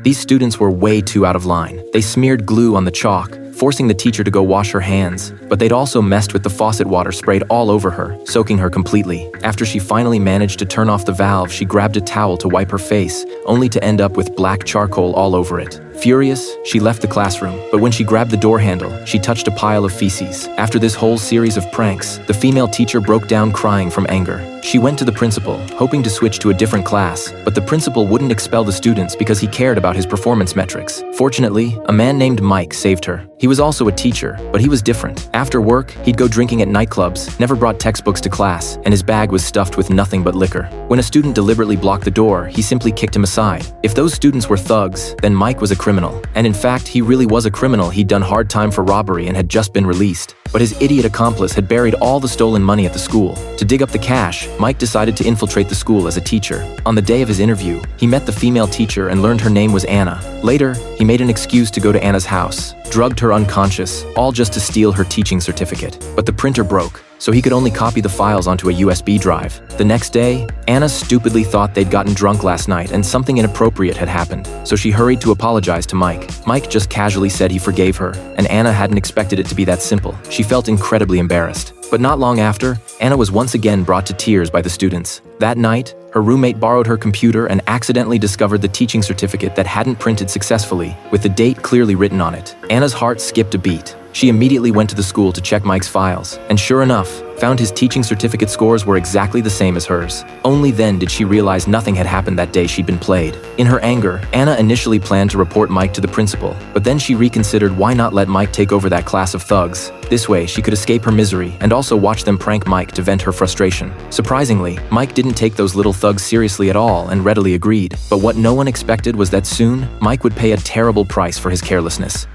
These students were way too out of line. They smeared glue on the chalk, forcing the teacher to go wash her hands, but they'd also messed with the faucet water sprayed all over her, soaking her completely. After she finally managed to turn off the valve, she grabbed a towel to wipe her face, only to end up with black charcoal all over it. Furious, she left the classroom, but when she grabbed the door handle, she touched a pile of feces. After this whole series of pranks, the female teacher broke down crying from anger. She went to the principal, hoping to switch to a different class, but the principal wouldn't expel the students because he cared about his performance metrics. Fortunately, a man named Mike saved her. He was also a teacher, but he was different. After work, he'd go drinking at nightclubs, never brought textbooks to class, and his bag was stuffed with nothing but liquor. When a student deliberately blocked the door, he simply kicked him aside. If those students were thugs, then Mike was a criminal. And in fact, he really was a criminal. He'd done hard time for robbery and had just been released. But his idiot accomplice had buried all the stolen money at the school. To dig up the cash, Mike decided to infiltrate the school as a teacher. On the day of his interview, he met the female teacher and learned her name was Anna. Later, he made an excuse to go to Anna's house, drugged her unconscious, all just to steal her teaching certificate. But the printer broke, so he could only copy the files onto a USB drive. The next day, Anna stupidly thought they'd gotten drunk last night and something inappropriate had happened, so she hurried to apologize to Mike. Mike just casually said he forgave her, and Anna hadn't expected it to be that simple. She felt incredibly embarrassed. But not long after, Anna was once again brought to tears by the students. That night, her roommate borrowed her computer and accidentally discovered the teaching certificate that hadn't printed successfully, with the date clearly written on it. Anna's heart skipped a beat. She immediately went to the school to check Mike's files, and sure enough, found his teaching certificate scores were exactly the same as hers. Only then did she realize nothing had happened that day she'd been played. In her anger, Anna initially planned to report Mike to the principal, but then she reconsidered why not let Mike take over that class of thugs. This way, she could escape her misery and also watch them prank Mike to vent her frustration. Surprisingly, Mike didn't take those little thugs seriously at all and readily agreed. But what no one expected was that soon, Mike would pay a terrible price for his carelessness.